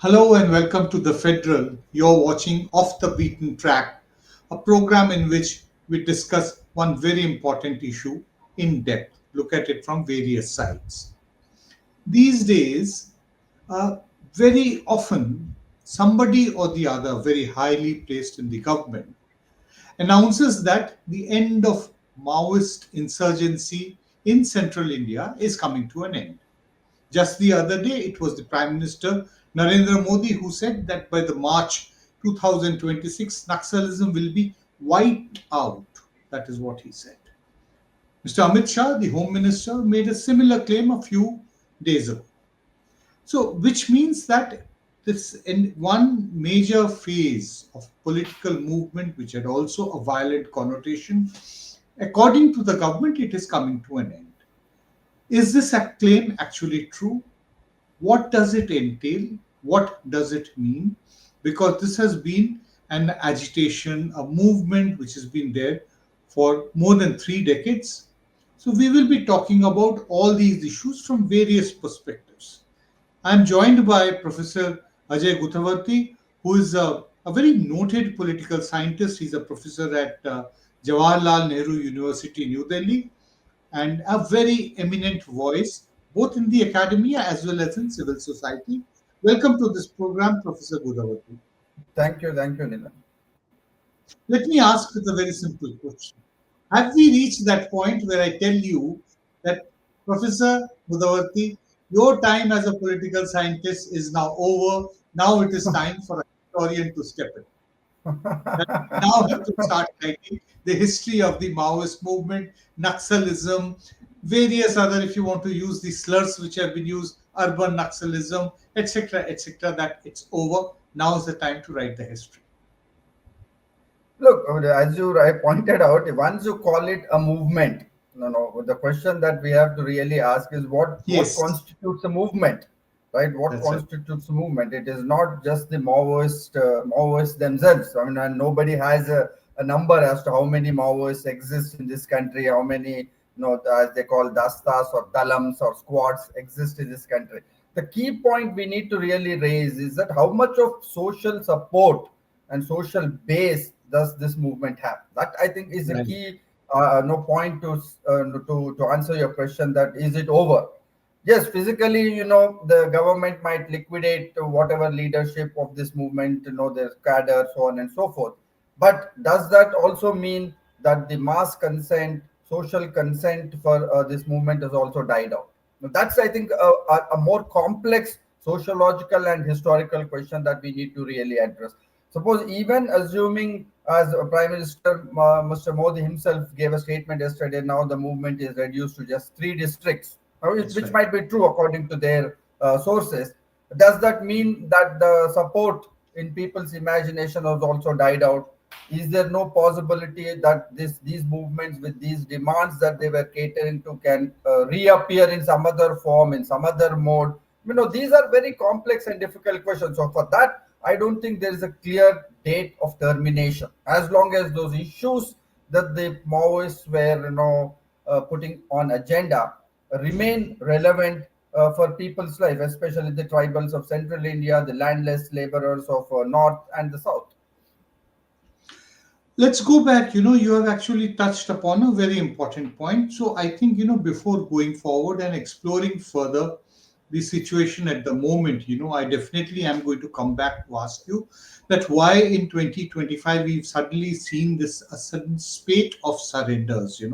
Hello and welcome to TheFederal. You're watching Off the Beaten Track, a program in which we discuss one very important issue in depth, look at it from various sides. These days, uh, very often, somebody or the other, very highly placed in the government, announces that the end of Maoist insurgency in central India is coming to an end. Just the other day, it was the Prime Minister Narendra Modi who said that by the March 2026, Naxalism will be wiped out. That is what he said. Mr. Amit Shah, the Home Minister, made a similar claim a few days ago. So, which means that this in one major phase of political movement, which had also a violent connotation, according to the government, it is coming to an end. Is this claim actually true? What does it entail? What does it mean? Because this has been an agitation, a movement which has been there for more than 3 decades. So, we will be talking about all these issues from various perspectives. I'm joined by Professor Ajay Gudavarthy, who is a very noted political scientist. He's a professor at Jawaharlal Nehru University, New Delhi, and a very eminent voice both in the academia as well as in civil society. Welcome to this program, Professor Gudavarthy. Thank you, Nilan. Let me ask with a very simple question. Have we reached that point where I tell you that, Professor Gudavarthy, your time as a political scientist is now over. Now it is time for a historian to step in. That we now have to start writing the history of the Maoist movement, Naxalism, various other, if you want to use the slurs which have been used, urban Naxalism, etc., that it's over. Now is the time to write the history. Look, as I pointed out, once you call it a movement, the question that we have to really ask is what Yes, constitutes a movement, right? What that's right. constitutes a movement? It is not just the Maoists themselves. I mean, and nobody has a number as to how many Maoists exist in this country, how many, as they call dastas or dalams or squads exist in this country. The key point we need to really raise is that how much of social support and social base does this movement have? That I think is a Right. key no point to answer your question. That is it over? Yes, physically, the government might liquidate whatever leadership of this movement, their cadre, so on and so forth. But does that also mean that the mass consent, social consent for this movement has also died out? Now, that's, I think, a more complex sociological and historical question that we need to really address. Suppose even assuming, as Prime Minister Mr. Modi himself gave a statement yesterday, now the movement is reduced to just 3 districts, That's which right. might be true according to their sources. Does that mean that the support in people's imagination has also died out? Is there no possibility that these movements with these demands that they were catering to can reappear in some other form, in some other mode? These are very complex and difficult questions. So for that, I don't think there is a clear date of termination. As long as those issues that the Maoists were, putting on agenda remain relevant for people's life, especially the tribals of central India, the landless laborers of north and the south. Let's go back. You have actually touched upon a very important point. So I think, before going forward and exploring further the situation at the moment, I definitely am going to come back to ask you that why in 2025 we've suddenly seen this a sudden spate of surrenders,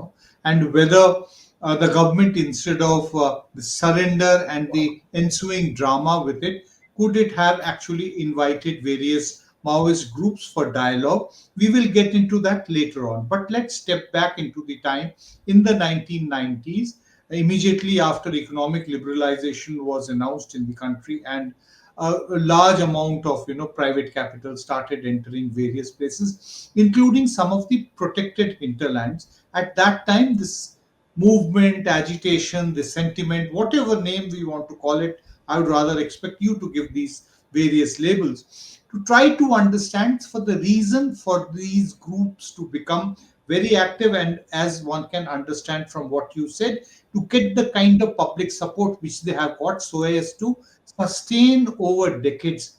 and whether the government, instead of the surrender and the ensuing drama with it, could it have actually invited various Maoist groups for dialogue? We will get into that later on. But let's step back into the time in the 1990s, immediately after economic liberalization was announced in the country, and a large amount of private capital started entering various places, including some of the protected hinterlands. At that time, this movement, agitation, the sentiment, whatever name we want to call it, I would rather expect you to give these various labels, to try to understand for the reason for these groups to become very active, and as one can understand from what you said, to get the kind of public support which they have got, so as to sustain over decades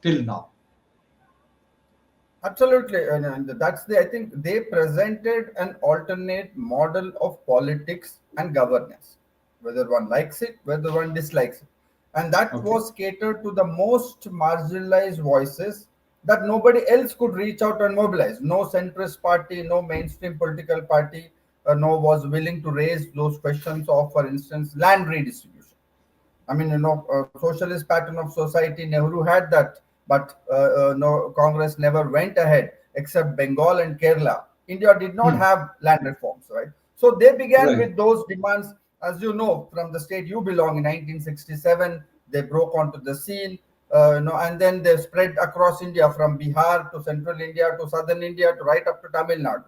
till now. Absolutely, and that's the. I think they presented an alternate model of politics and governance, whether one likes it, whether one dislikes it, and that Okay. was catered to the most marginalized voices that nobody else could reach out and mobilize. No centrist party, no mainstream political party, no was willing to raise those questions of, for instance, land redistribution. I mean, socialist pattern of society, Nehru had that, but no, Congress never went ahead except Bengal and Kerala. India did not Hmm. have land reforms, right? So they began Right. with those demands, as you know, from the state you belong in 1967. They broke onto the scene, and then they spread across India from Bihar to central India to southern India to right up to Tamil Nadu.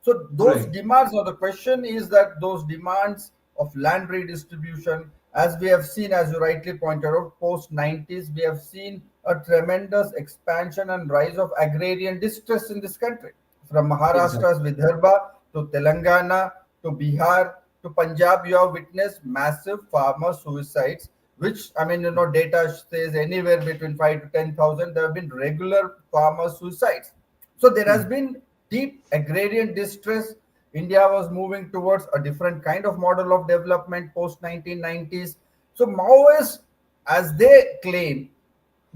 So those Right. demands, or the question is that those demands of land redistribution, as we have seen, as you rightly pointed out, post 90s, we have seen a tremendous expansion and rise of agrarian distress in this country. From Exactly. Maharashtra's Vidarbha to Telangana to Bihar to Punjab, you have witnessed massive farmer suicides, which, I mean, data says anywhere between 5 to 10,000. There have been regular farmer suicides. So there has Hmm. been deep agrarian distress. India was moving towards a different kind of model of development post 1990s. So Maoists, as they claim,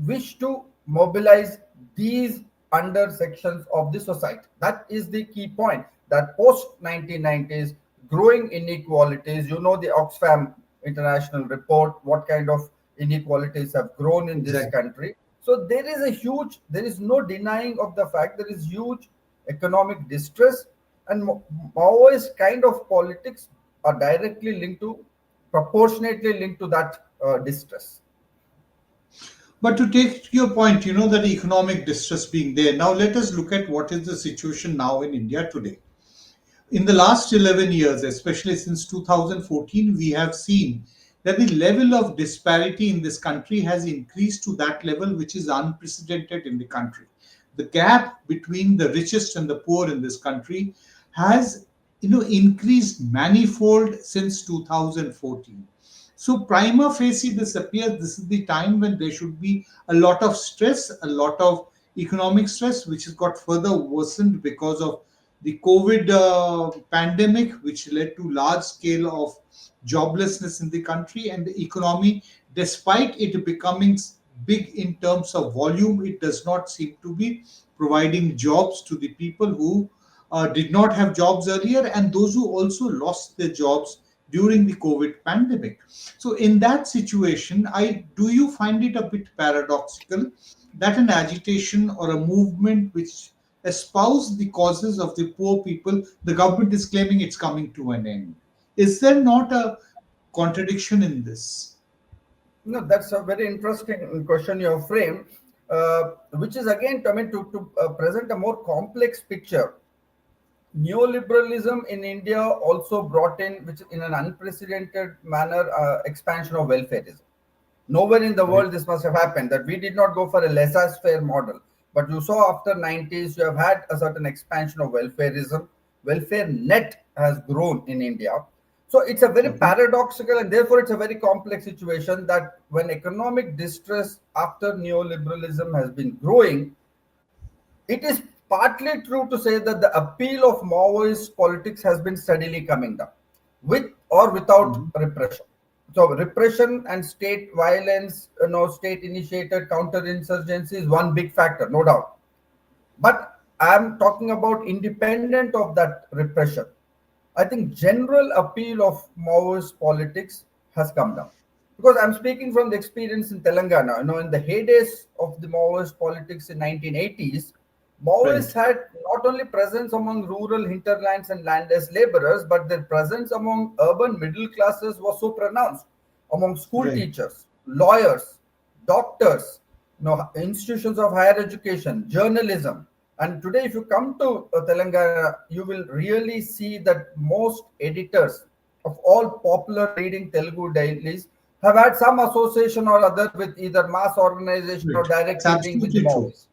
wish to mobilize these under sections of the society. That is the key point. That post 1990s, growing inequalities, the Oxfam International report, what kind of inequalities have grown in this Exactly. country. So there is no denying of the fact there is huge economic distress, and Maoist kind of politics are directly linked to, proportionately linked to that distress. But to take your point, that economic distress being there. Now let us look at what is the situation now in India today. In the last 11 years, especially since 2014, we have seen that the level of disparity in this country has increased to that level which is unprecedented in the country. The gap between the richest and the poor in this country has increased manifold since 2014. So prima facie, this appears this is the time when there should be a lot of stress, a lot of economic stress, which has got further worsened because of the COVID pandemic, which led to large scale of joblessness in the country, and the economy, despite it becoming big in terms of volume, it does not seem to be providing jobs to the people who did not have jobs earlier, and those who also lost their jobs during the COVID pandemic. So, in that situation, I do you find it a bit paradoxical that an agitation or a movement which espouse the causes of the poor people, the government is claiming it's coming to an end? Is there not a contradiction in this? No, that's a very interesting question you have framed, which is again, I mean, to present a more complex picture. Neoliberalism in India also brought in, which in an unprecedented manner, expansion of welfareism. Nowhere in the Right. world this must have happened. That we did not go for a laissez-faire model, but you saw after 90s you have had a certain expansion of welfareism. Welfare net has grown in India. So it's a very Okay. paradoxical, and therefore it's a very complex situation that when economic distress after neoliberalism has been growing, it is partly true to say that the appeal of Maoist politics has been steadily coming down, with or without Mhm. repression. So repression and state violence, state initiated counterinsurgency is one big factor, no doubt. But I'm talking about independent of that repression. I think general appeal of Maoist politics has come down. Because I'm speaking from the experience in Telangana. In the heydays of the Maoist politics in 1980s, Maoists Right. had not only presence among rural hinterlands and landless laborers, but their presence among urban middle classes was so pronounced, among school Right. teachers, lawyers, doctors, institutions of higher education, journalism. And today, if you come to Telangana, you will really see that most editors of all popular leading Telugu dailies have had some association or other with either mass organization or Right. That's directly being with the absolutely true. Maoists.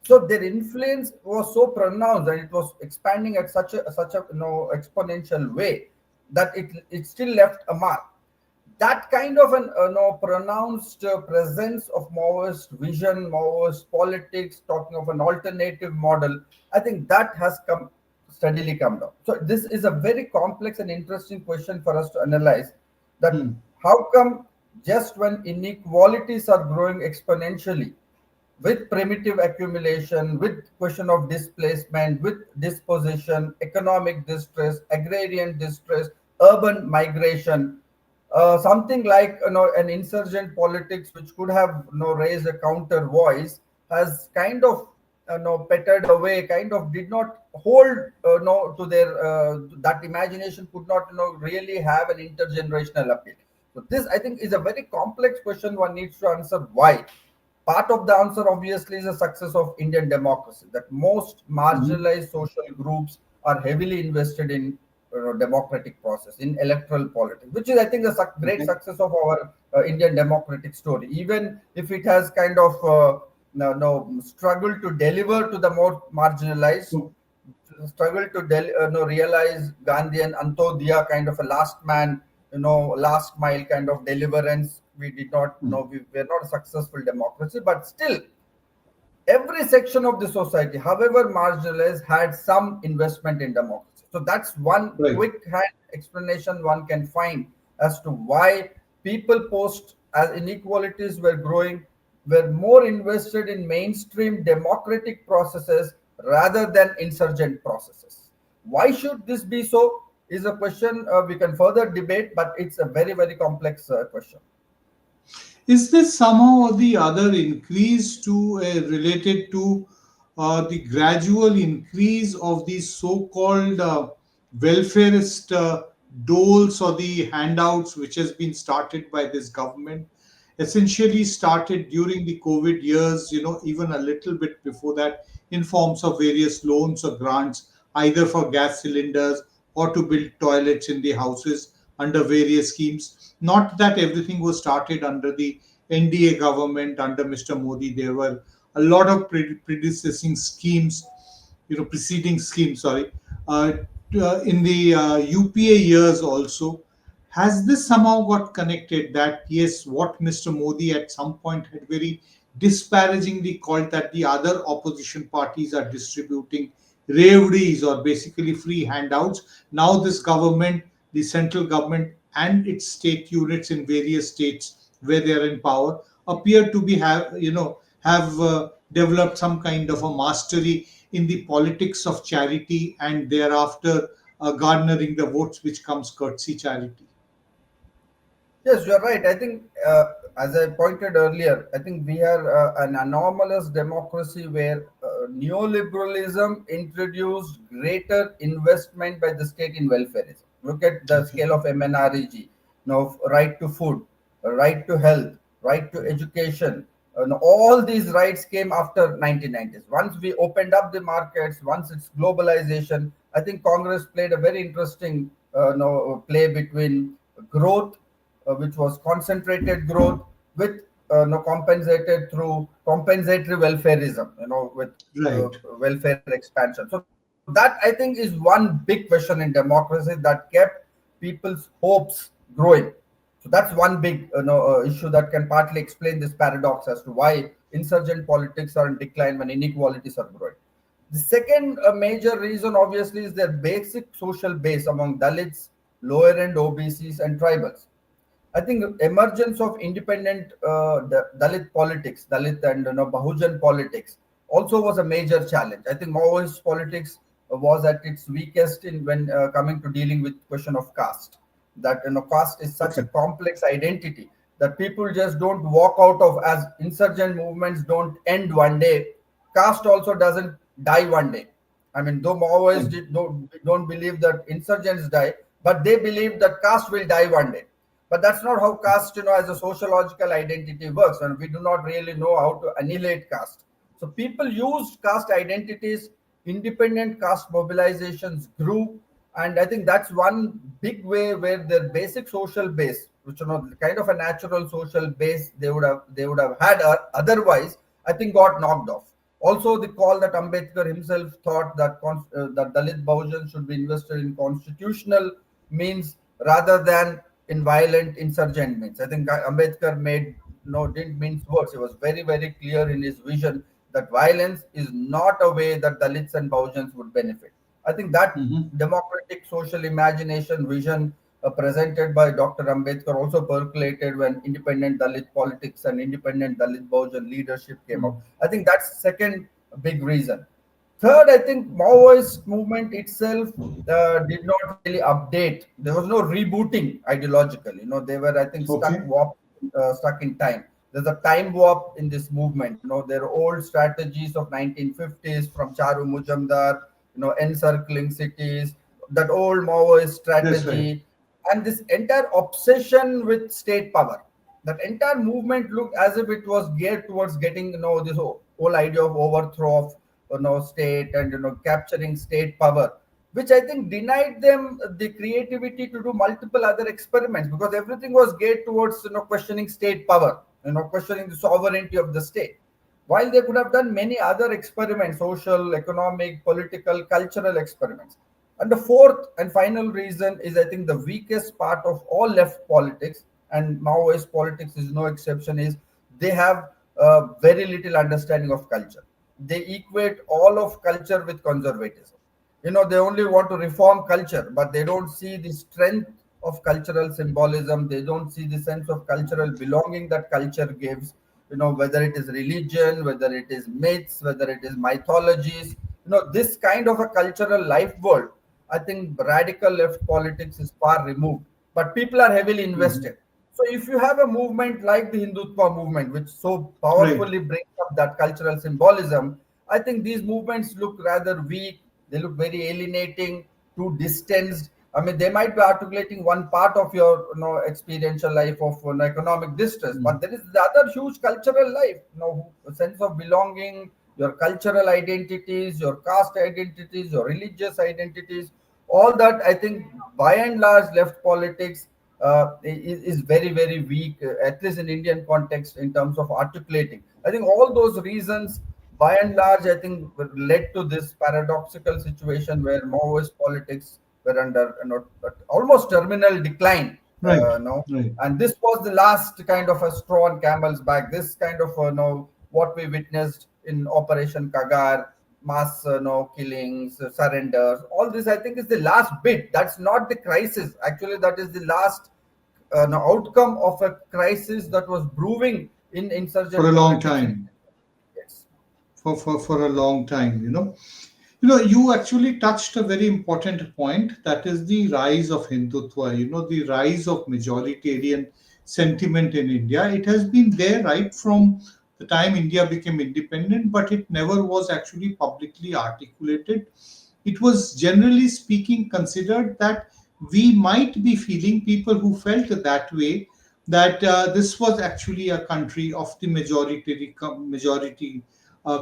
So their influence was so pronounced and it was expanding at such a exponential way that it still left a mark. that kind of an pronounced presence of Maoist vision, Maoist politics, talking of an alternative model, I think that has come steadily come down. So this is a very complex and interesting question for us to analyze. That Hmm. how come just when inequalities are growing exponentially, with primitive accumulation, with question of displacement, with dispossession, economic distress, agrarian distress, urban migration, something like an insurgent politics which could have raised a counter voice has kind of pettered away, kind of did not hold to their that imagination could not really have an intergenerational appeal. So this I think is a very complex question. One needs to answer why. Part of the answer, obviously, is the success of Indian democracy. That most Hmm. marginalized social groups are heavily invested in democratic process, in electoral politics, which is, I think, a great Okay. success of our Indian democratic story. Even if it has kind of struggled to deliver to the more marginalized, So, struggle to realize Gandhian Antodaya kind of a last man, last mile kind of deliverance. We did not hmm. know we were not a successful democracy, but still, every section of the society, however marginalized, had some investment in democracy. So that's one Right. quick hand explanation one can find as to why people post as inequalities were growing were more invested in mainstream democratic processes rather than insurgent processes. Why should this be so? Is a question we can further debate, but it's a very, very complex question. Is this somehow or the other increase to related to the gradual increase of these so-called welfareist doles or the handouts, which has been started by this government? Essentially started during the COVID years, even a little bit before that, in forms of various loans or grants, either for gas cylinders or to build toilets in the houses under various schemes. Not that everything was started under the NDA government under Mr. Modi. There were a lot of predecessing schemes, preceding schemes, sorry, uh, in the UPA years also. Has this somehow got connected that, yes, what Mr. Modi at some point had very disparagingly called that the other opposition parties are distributing reveries or basically free handouts? Now, this government, the central government, and its state units in various states where they are in power appear to be have developed some kind of a mastery in the politics of charity and thereafter garnering the votes which comes courtesy charity. Yes, you're right. I think, as I pointed earlier, I think we are an anomalous democracy where neoliberalism introduced greater investment by the state in welfareism. Look at the Okay. scale of MNREG, right to food, right to health, right to education. All these rights came after 1990s. Once we opened up the markets, once it's globalization, I think Congress played a very interesting play between growth, which was concentrated growth with compensated through compensatory welfareism, with Right. welfare expansion. So that I think is one big question in democracy that kept people's hopes growing. So that's one big issue that can partly explain this paradox as to why insurgent politics are in decline when inequalities are growing. The second major reason, obviously, is their basic social base among Dalits, lower end OBCs, and tribals. I think emergence of independent Dalit politics, Dalit and Bahujan politics, also was a major challenge. I think Maoist politics was at its weakest in when coming to dealing with question of caste. That caste is such a Okay. complex identity that people just don't walk out of, as insurgent movements don't end one day. Caste also doesn't die one day. I mean, though Maoists Right. don't believe that insurgents die, but they believe that caste will die one day. But that's not how caste, as a sociological identity works, and we do not really know how to annihilate caste. So people used caste identities, independent caste mobilizations grew, and I think that's one big way where their basic social base, which kind of a natural social base they would have had otherwise, I think got knocked off. Also, the call that Ambedkar himself thought that that Dalit Bahujan should be invested in constitutional means rather than in violent insurgent means. I think Ambedkar made no didn't mince words. He was very very clear in his vision that violence is not a way that Dalits and Bahujans would benefit. I think that Hmm. democratic social imagination vision presented by Dr. Ambedkar also percolated when independent Dalit politics and independent Dalit Bahujan leadership came out. I think that's second big reason. Third, I think Maoist movement itself did not really update. There was no rebooting ideological. They were, I think, Okay. stuck in time. There's a time warp in this movement. Their old strategies of 1950s from Charu Mujamdar, encircling cities, that old Maoist That's right. strategy, and this entire obsession with state power. That entire movement looked as if it was geared towards getting, this whole idea of overthrow of state and capturing state power, which I think denied them the creativity to do multiple other experiments, because everything was geared towards questioning state power, questioning the sovereignty of the state, while they could have done many other experiments, social, economic, political, cultural experiments. And the fourth and final reason is, I think, the weakest part of all left politics, and Maoist politics is no exception, is they have very little understanding of culture. They equate all of culture with conservatism. They only want to reform culture, but they don't see the strength of cultural symbolism. They don't see the sense of cultural belonging that culture gives. Whether it is religion, whether it is myths, whether it is mythologies, this kind of a cultural life world, I think radical left politics is far removed, but people are heavily Hmm. invested. So if you have a movement like the Hindutva movement, which so Right. powerfully brings up that cultural symbolism, I think these movements look rather weak. They look very alienating, too distanced. I mean, they might be articulating one part of your experiential life of economic distress, Hmm. but there is the other huge cultural life, a sense of belonging, your cultural identities, your caste identities, your religious identities, all that. I think by and large, left politics is very very weak, at least in Indian context, in terms of articulating. I think all those reasons by and large, I think, led to this paradoxical situation where Maoist politics were under almost terminal decline. Right. No, Right. and this was the last kind of a straw on camel's back. This kind of what we witnessed in Operation Kagar, mass killings, surrenders. All this, I think, is the last bit. That's not the crisis. Actually, that is the last outcome of a crisis that was brewing in For a insurgent long politics in time. India. Yes. For a long time. You actually touched a very important point, that is the rise of Hindutva, the rise of majoritarian sentiment in India. It has been there right from the time India became independent, but it never was actually publicly articulated. It was generally speaking considered that we might be feeling, people who felt that way, that this was actually a country of the majority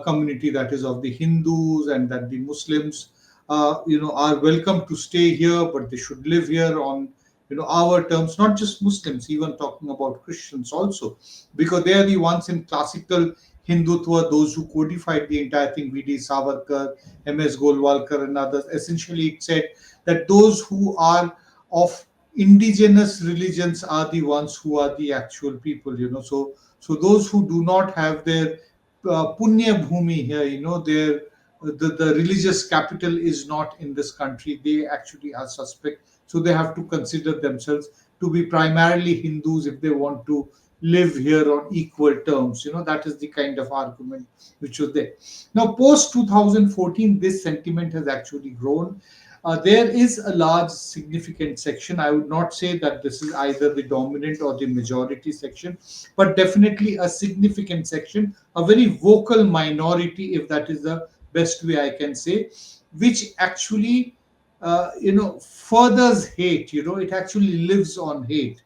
community, that is of the Hindus, and that the Muslims, are welcome to stay here, but they should live here on, our terms. Not just Muslims, even talking about Christians also, because they are the ones in classical Hindutva, those who codified the entire thing. V.D. Savarkar, M.S. Golwalkar, and others. Essentially, it said that those who are of indigenous religions are the ones who are the actual people. So those who do not have their punya bhumi here, their the religious capital is not in this country, they actually are suspect. So they have to consider themselves to be primarily Hindus if they want to live here on equal terms. That is the kind of argument which was there. Now, post 2014, this sentiment has actually grown. There is a large, significant section. I would not say that this is either the dominant or the majority section, but definitely a significant section, a very vocal minority, if that is the best way I can say, which actually, furthers hate. It actually lives on hate.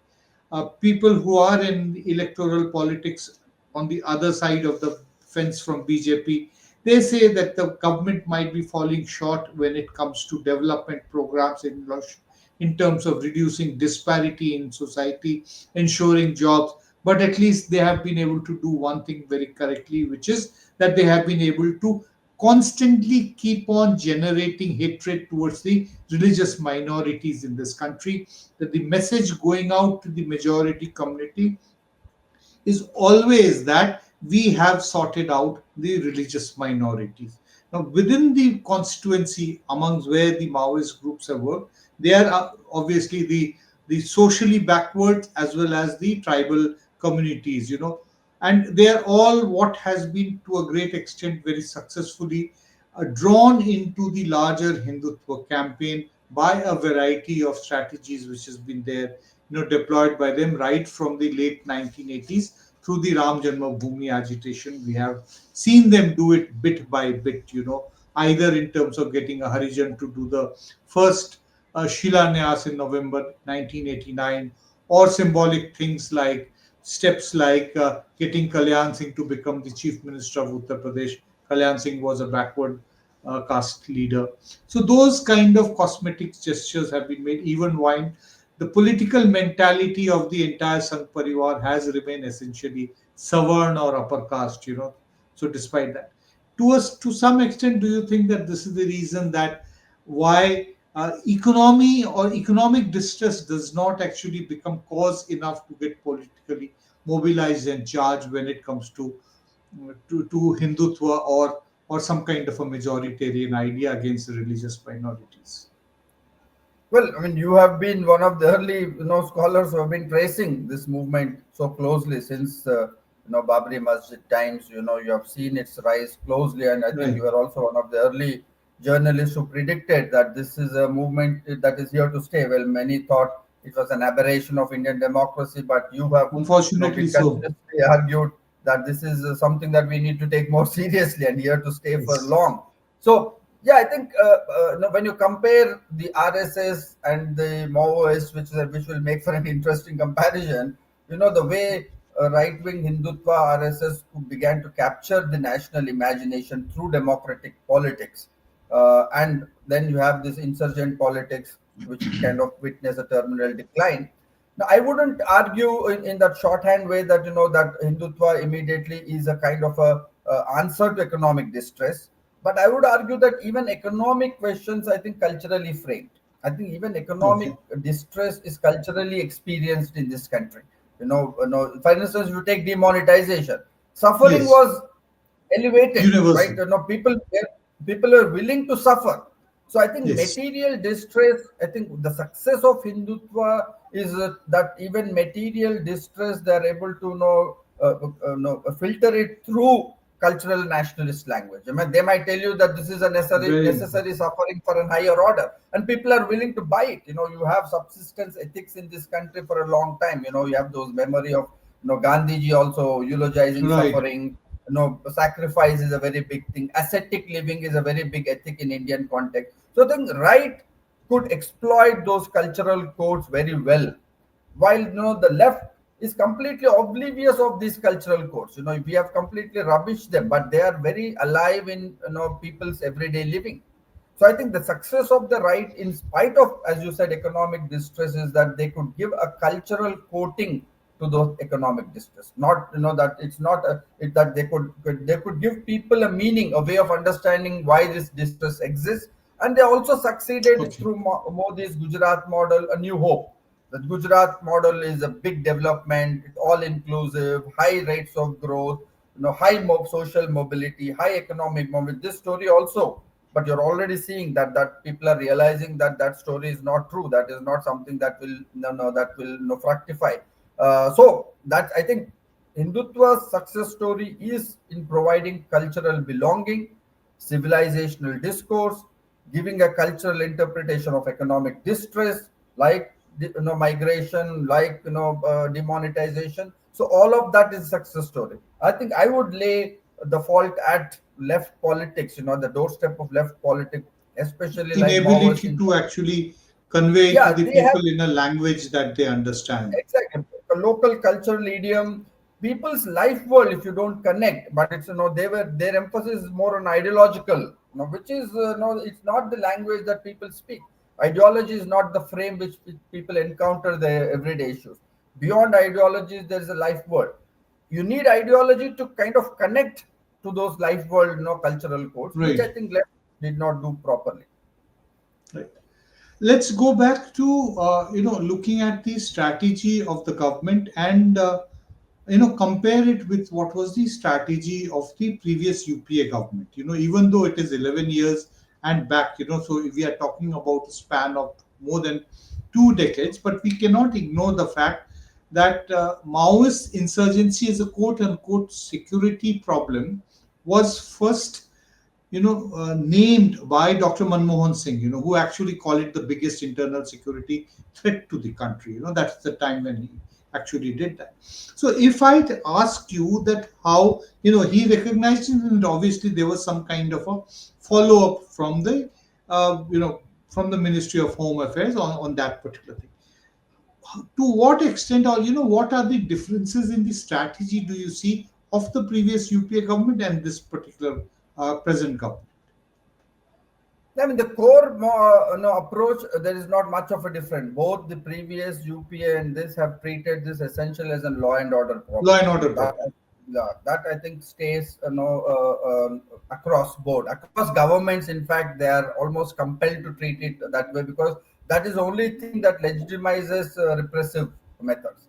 People who are in electoral politics on the other side of the fence from BJP, they say that the government might be falling short when it comes to development programs in terms of reducing disparity in society, ensuring jobs. But at least they have been able to do one thing very correctly, which is that they have been able to constantly keep on generating hatred towards the religious minorities in this country, that the message going out to the majority community is always that we have sorted out the religious minorities. Now, within the constituency, amongst where the Maoist groups have worked, they are obviously the socially backward as well as the tribal communities, and they are all what has been to a great extent very successfully drawn into the larger Hindutva campaign by a variety of strategies which has been there, deployed by them right from the late 1980s through the Ram Janmabhoomi agitation. We have seen them do it bit by bit, either in terms of getting a Harijan to do the first Shilanyas in November 1989, or symbolic things like steps like getting Kalyan Singh to become the Chief Minister of Uttar Pradesh. Kalyan Singh was a backward caste leader. So those kind of cosmetic gestures have been made, even while the political mentality of the entire Sangh Parivar has remained essentially Savarn or upper caste, So despite that, to some extent, do you think that this is the reason that why economy or economic distress does not actually become cause enough to get politically mobilized and charged when it comes to Hindutva or some kind of a majoritarian idea against the religious minorities? Well, I mean, you have been one of the early, scholars who have been tracing this movement so closely since, Babri Masjid times. You have seen its rise closely, and I think Right. you are also one of the early journalists who predicted that this is a movement that is here to stay. Well, many thought it was an aberration of Indian democracy, but you have, Unfortunately, been so. continuously argued that this is something that we need to take more seriously and here to stay for Yes. long. So yeah, I think when you compare the RSS and the Maoist, which will make for an interesting comparison, the way right-wing Hindutva RSS began to capture the national imagination through democratic politics, and then you have this insurgent politics, which kind of witness a terminal decline. Now, I wouldn't argue in that shorthand way that that Hindutva immediately is a kind of a answer to economic distress, but I would argue that even economic questions, I think, culturally framed. I think even Okay. economic distress is culturally experienced in this country. For instance, if you take demonetization, suffering Yes. was elevated, right? Universal. People are willing to suffer. So I think Yes. material distress. I think the success of Hindutva is that even material distress they are able to filter it through cultural nationalist language. I mean, they might tell you that this is a Very. necessary suffering for a higher order, and people are willing to buy it. You have subsistence ethics in this country for a long time. You have those memory of Gandhiji also eulogizing Right. suffering. Sacrifice is a very big thing. Ascetic living is a very big ethic in Indian context. So I think right could exploit those cultural codes very well, while the left is completely oblivious of these cultural codes. We have completely rubbished them, but they are very alive in people's everyday living. So I think the success of the right, in spite of, as you said, economic distress, is that they could give a cultural coating to those economic distress. Not that it's not that they could give people a meaning, a way of understanding why this distress exists, and they also succeeded Okay. through Modi's Gujarat model, a new hope. The Gujarat model is a big development, it's all inclusive, high rates of growth, high social mobility, high economic mobility. This story also, but you're already seeing that people are realizing that story is not true. That is not something that will that will fructify. So that I think Hindutva's success story is in providing cultural belonging, civilizational discourse, giving a cultural interpretation of economic distress, like migration, like demonetization. So all of that is success story. I think I would lay the fault at left politics, the doorstep of left politics, especially like Maoist Inability in. to actually convey to Yeah, the they have. people in a language that they understand. Exactly. A local cultural idiom, people's life world, if you don't connect, but it's, their emphasis is more on ideological, which is, it's not the language that people speak. Ideology is not the frame which people encounter their everyday issues. Beyond ideologies, there is a life world. You need ideology to kind of connect to those life world, cultural codes, which I Right. think left did not do properly. Right. Let's go back to looking at the strategy of the government and compare it with what was the strategy of the previous UPA government. Even though it is 11 years and back, so we are talking about a span of more than 2 decades, but we cannot ignore the fact that Maoist insurgency as a quote unquote security problem was first named by Dr. Manmohan Singh, who actually called it the biggest internal security threat to the country. That's the time when he actually did that. So if I'd ask you that how, he recognized it, and obviously there was some kind of a follow up from from the Ministry of Home Affairs on that particular thing. To what extent, or what are the differences in the strategy do you see of the previous UPA government and this particular present government? I mean, the core approach, there is not much of a difference. Both the previous UPA and this have treated this essential as a law and order Law problem. and order That, problem. yeah, that I think stays, across board, across governments. In fact, they are almost compelled to treat it that way because that is the only thing that legitimizes repressive methods.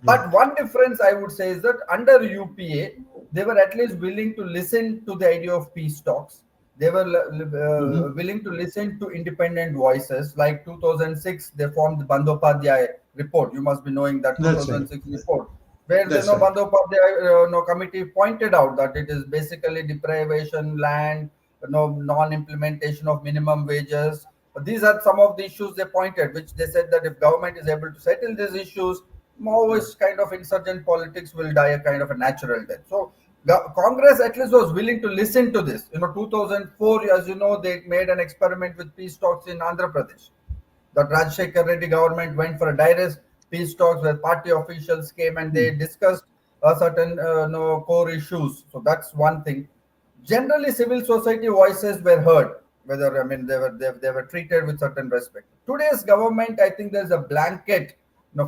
Right. But one difference I would say is that under UPA, they were at least willing to listen to the idea of peace talks. They were Hmm. willing to listen to independent voices. Like 2006, they formed the Bandopadhyay report. You must be knowing that That's right. 2006 report, where the That's right. Bandopadhyay committee pointed out that it is basically deprivation, land, non-implementation of minimum wages. These are some of the issues they pointed, which they said that if government is able to settle these issues, Maoist kind of insurgent politics will die a kind of a natural death. So Congress at least was willing to listen to this. 2004, as you know, they made an experiment with peace talks in Andhra Pradesh. The Rajshekar Reddy government went for a direct peace talks where party officials came and they Hmm. discussed certain core issues. So that's one thing. Generally, civil society voices were heard. Whether I mean they were treated with certain respect. Today's government, I think, there's a blanket,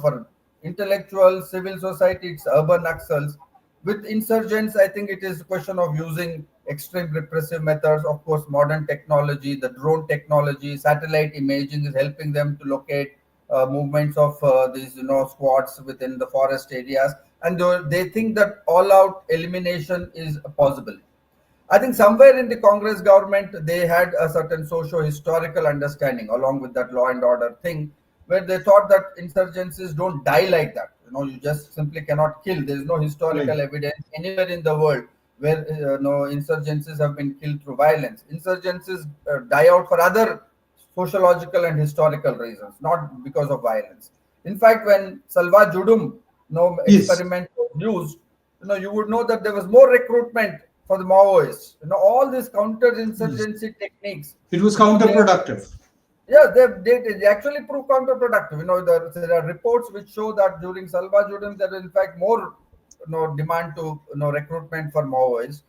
for intellectual civil society, it's urban Naxals. With insurgents, I think it is a question of using extreme repressive methods. Of course, modern technology, the drone technology, satellite imaging is helping them to locate movements of these squads within the forest areas, and they think that all-out elimination is possible. I think somewhere in the Congress government, they had a certain socio-historical understanding along with that law and order thing, where they thought that insurgencies don't die like that. You just simply cannot kill. There is no Right. historical evidence anywhere in the world where no insurgencies have been killed through violence. Insurgencies die out for other sociological and historical reasons, not because of violence. In fact, when Salva Judum Yes. experiment was used, you would know that there was more recruitment for the Maoists. All these Yes. counter-insurgency techniques. It was They counterproductive. yeah, they actually prove counterproductive. There are reports which show that during Salva Judum there is in fact more demand to recruitment for Maoists.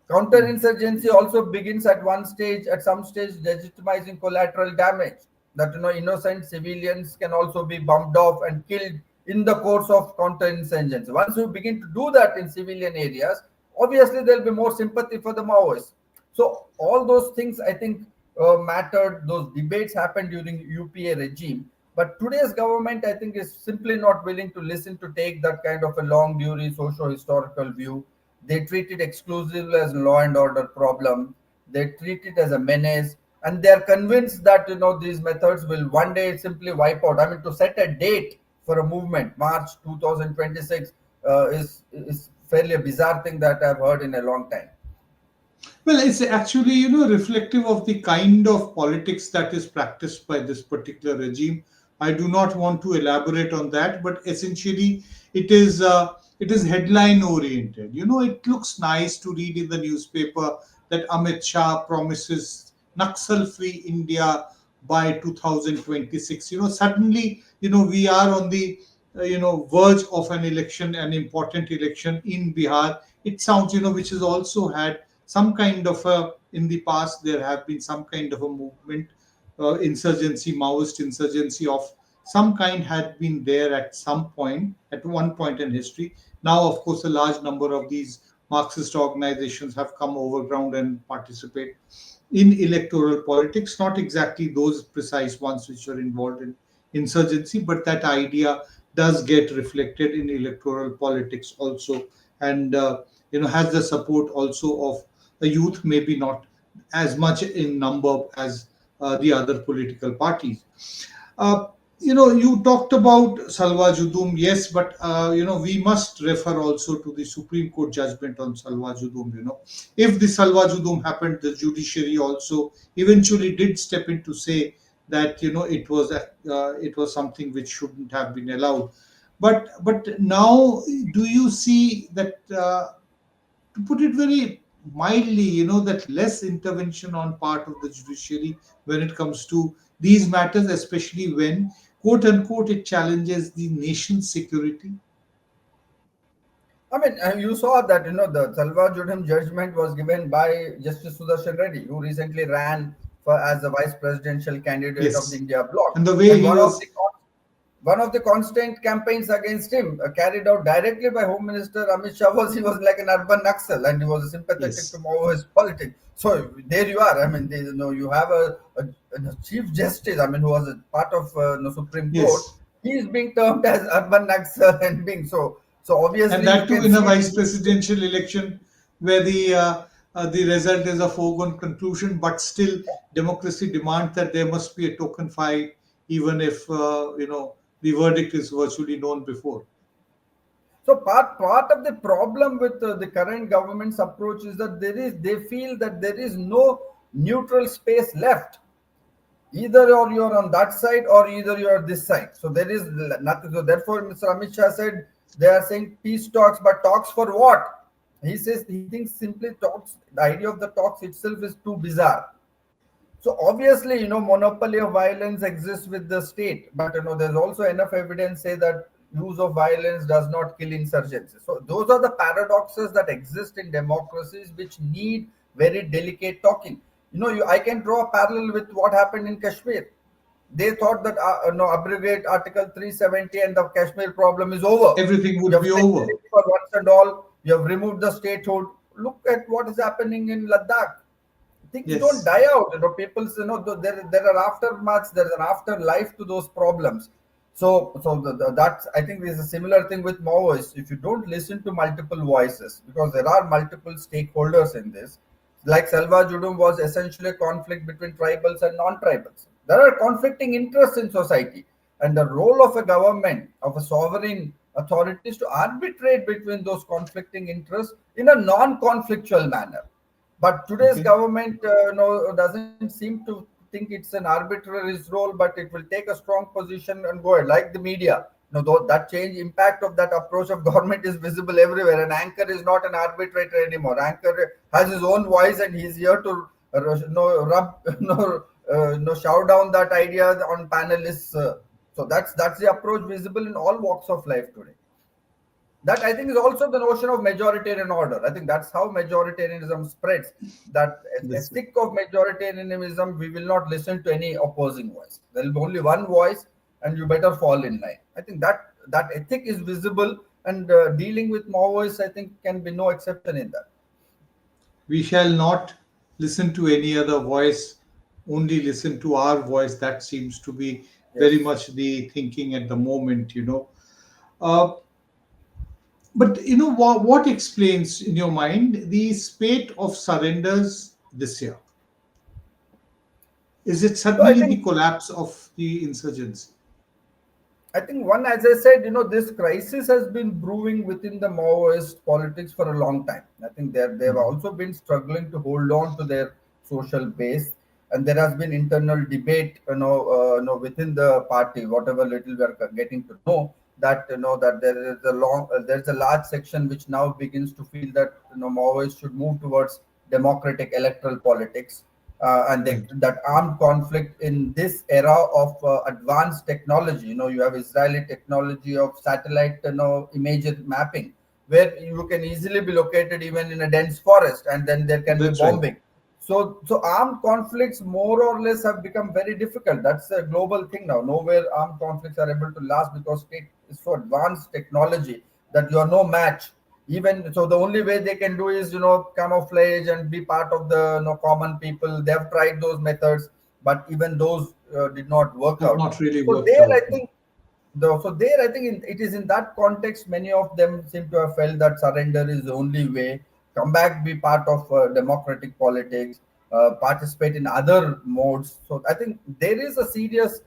Hmm. Counterinsurgency also begins at one stage, at some stage, legitimizing collateral damage. That innocent civilians can also be bumped off and killed in the course of counterinsurgency. Once you begin to do that in civilian areas, obviously there'll be more sympathy for the Maoists. So all those things, I think, mattered. Those debates happened during UPA regime. But today's government, I think, is simply not willing to listen to take that kind of a long duty socio-historical view. They treat it exclusively as law and order problem. They treat it as a menace, and they are convinced that these methods will one day simply wipe out. I mean, to set a date for a movement, March 2026, is fairly a bizarre thing that I've heard in a long time. Well, it's actually, reflective of the kind of politics that is practiced by this particular regime. I do not want to elaborate on that, but essentially, it is headline oriented. It looks nice to read in the newspaper that Amit Shah promises Naxal-free India by 2026. Suddenly, we are on the verge of an election, an important election in Bihar. It sounds, which has also had some kind of a, in the past there have been some kind of a movement, insurgency, Maoist insurgency of some kind had been there at some point, at one point in history. Now of course a large number of these Marxist organizations have come over ground and participate in electoral politics, not exactly those precise ones which are involved in insurgency, but that idea does get reflected in electoral politics also, and has the support also of the youth, maybe not as much in number as the other political parties. Uh, you talked about Salwa Judum, yes, but we must refer also to the Supreme Court judgment on Salwa Judum. If the Salwa Judum happened, the judiciary also eventually did step in to say that it was something which shouldn't have been allowed. But now, do you see that? To put it very mildly, that less intervention on part of the judiciary when it comes to these matters, especially when, quote unquote, it challenges the nation's security. I mean, you saw that the Salva Judham judgment was given by Justice Sudarshan Reddy, who recently ran for as the vice presidential candidate of the Yes. India bloc, And the way and he was, one of the constant campaigns against him, carried out directly by Home Minister Amit Shah, was he was like an urban Naxal and he was sympathetic to yes, Maoist politics. So there you are. I mean, you have a Chief Justice, I mean, who was a part of Supreme Court. yes. He is being termed as urban Naxal and being so. So And obviously, you that too can in a see vice the presidential election where the result is a foregone conclusion, but still democracy demands that there must be a token fight, even if the verdict is virtually known before. So part of the problem with the current government's approach is that they feel that there is no neutral space left. Either or you're on that side or either you're this side. So there is nothing. So therefore, Mr. Amit Shah said they are saying peace talks, but talks for what? He says he thinks simply talks. The idea of the talks itself is too bizarre. So obviously, monopoly of violence exists with the state, but there's also enough evidence say that use of violence does not kill insurgency. So those are the paradoxes that exist in democracies, which need very delicate talking. I can draw a parallel with what happened in Kashmir. They thought that abrogate Article 370 and the Kashmir problem is over. Everything You would have be settled over. it for once and all. You have removed the statehood. Look at what is happening in Ladakh. Things don't Yes. die out. People, there are aftermaths. There's an afterlife to those problems. So that's, I think there's a similar thing with Maoists. If you don't listen to multiple voices, because there are multiple stakeholders in this, like Salva Judum was essentially a conflict between tribals and non-tribals. There are conflicting interests in society, and the role of a government, of a sovereign authority, is to arbitrate between those conflicting interests in a non-conflictual manner. But today's Okay. government doesn't seem to think it's an arbitrary role, but it will take a strong position and go ahead, like the media. Though that change impact of that approach of government is visible everywhere. An anchor is not an arbitrator anymore. Anchor has his own voice, and he's here to rub shout down that idea on panelists. So that's the approach visible in all walks of life today. That I think is also the notion of majoritarian order. I think that's how majoritarianism spreads. That a This way. stick of majoritarianism, we will not listen to any opposing voice. There will be only one voice, and you better fall in line. I think that ethic is visible, and dealing with Maoists, I think, can be no exception in that. We shall not listen to any other voice, only listen to our voice. That seems to be very Yes. much the thinking at the moment. Uh, but what explains in your mind the spate of surrenders this year? Is it So I suddenly the think collapse of the insurgency? one, as I said, this crisis has been brewing within the Maoist politics for a long time. I think they've Mhm. also been struggling to hold on to their social base, and there has been internal debate, within the party. Whatever little we are getting to know, that that there's a large section which now begins to feel that Maoists should move towards democratic electoral politics, and Right. that armed conflict in this era of advanced technology. You have Israeli technology of satellite image mapping, where you can easily be located even in a dense forest, and then there can be That's right. bombing. So armed conflicts more or less have become very difficult. That's a global thing now. Nowhere armed conflicts are able to last because state is so advanced technology that you are no match. Even so, the only way they can do is, camouflage and be part of the, common people. They have tried those methods, but even those did not work Have out. not really So worked there, I out. think, so there, I think it is in that context, many of them seem to have felt that surrender is the only way. Come back, be part of democratic politics, participate in other modes. So I think there is a serious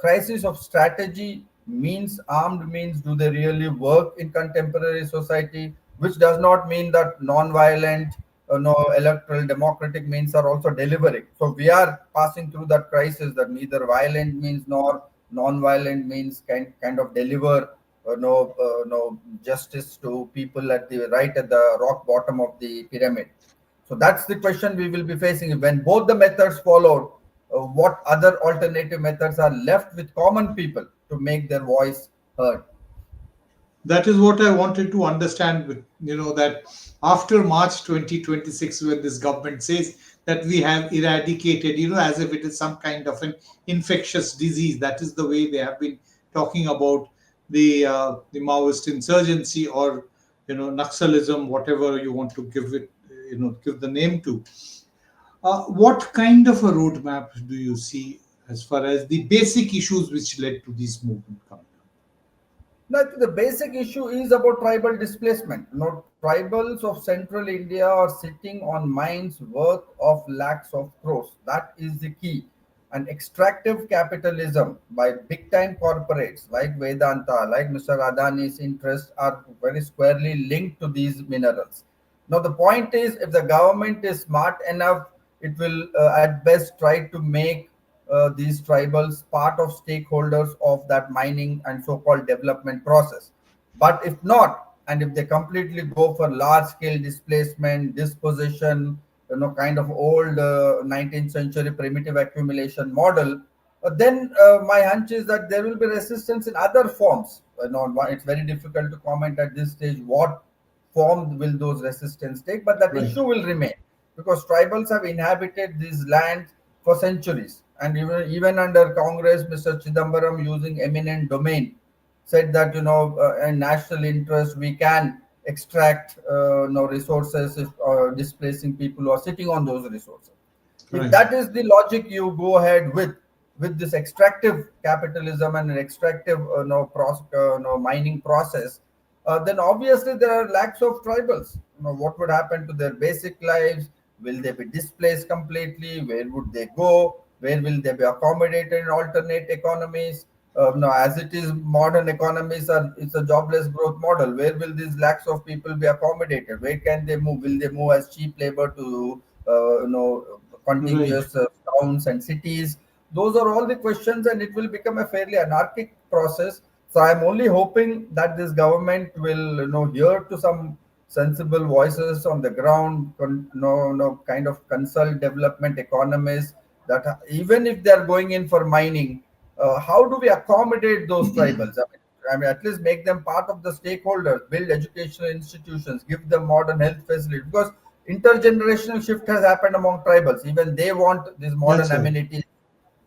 crisis of strategy. Means armed means, do they really work in contemporary society? Which does not mean that non-violent, no electoral democratic means are also delivering. So we are passing through that crisis that neither violent means nor non-violent means kind of deliver no justice to people at the right at the rock bottom of the pyramid. So that's the question we will be facing. When both the methods followed, what other alternative methods are left with common people to make their voice heard? That is what I wanted to understand. That after March 2026, when this government says that we have eradicated, as if it is some kind of an infectious disease. That is the way they have been talking about the Maoist insurgency, or Naxalism, whatever you want to give it, give the name to. What kind of a roadmap do you see as far as the basic issues which led to this movement coming up? Now, the basic issue is about tribal displacement. Tribals of central India are sitting on mines worth of lakhs of crores. That is the key. And extractive capitalism by big time corporates like Vedanta, like Mr. Adani's interests are very squarely linked to these minerals. Now, the point is, if the government is smart enough, it will at best try to make these tribals part of stakeholders of that mining and so-called development process. But if not, and if they completely go for large-scale displacement, dispossession, kind of old 19th century primitive accumulation model, then my hunch is that there will be resistance in other forms. It's very difficult to comment at this stage what form will those resistance take, but that Right. issue will remain because tribals have inhabited these lands for centuries. And even under Congress, Mr. Chidambaram, using eminent domain, said that in national interest we can extract resources if displacing people who are sitting on those resources. If Right. that is the logic you go ahead with this extractive capitalism and an extractive mining process, then obviously there are lacks of tribals. What would happen to their basic lives? Will they be displaced completely? Where would they go? Where will they be accommodated in alternate economies? As it is, modern economies are it's a jobless growth model. Where will these lakhs of people be accommodated? Where can they move? Will they move as cheap labor to Right. contiguous towns and cities? Those are all the questions, and it will become a fairly anarchic process. So I'm only hoping that this government will, hear to some sensible voices on the ground, kind of consult development economists that even if they are going in for mining, how do we accommodate those tribals? I mean, at least make them part of the stakeholders, build educational institutions, give them modern health facilities. Because intergenerational shift has happened among tribals. Even they want these modern That's right. amenities.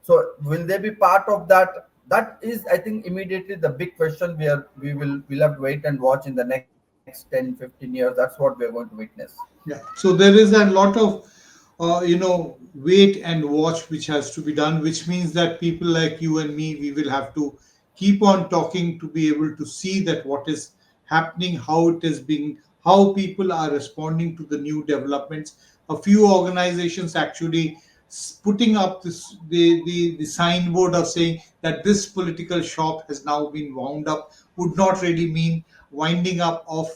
So will they be part of that? That is, I think, immediately the big question we'll have to wait and watch in the next 10, 15 years. That's what we're going to witness. Yeah. So there is a lot of, wait and watch which has to be done, which means that people like you and me, we will have to keep on talking to be able to see that what is happening, how it is being, how people are responding to the new developments. A few organizations actually putting up the signboard of saying that this political shop has now been wound up would not really mean winding up of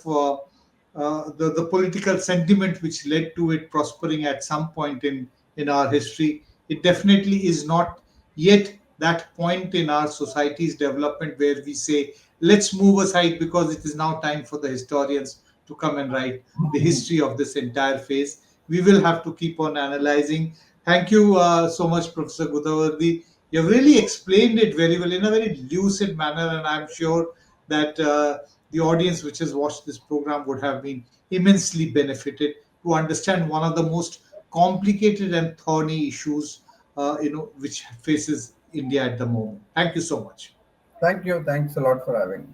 the political sentiment which led to it prospering at some point in our history. It definitely is not yet that point in our society's development where we say, let's move aside because it is now time for the historians to come and write the history of this entire phase. We will have to keep on analyzing. Thank you so much, Professor Gudavarthy. You have really explained it very well in a very lucid manner, and I'm sure that the audience which has watched this program would have been immensely benefited to understand one of the most complicated and thorny issues which faces India at the moment. Thank you so much. Thank you. Thanks a lot for having me.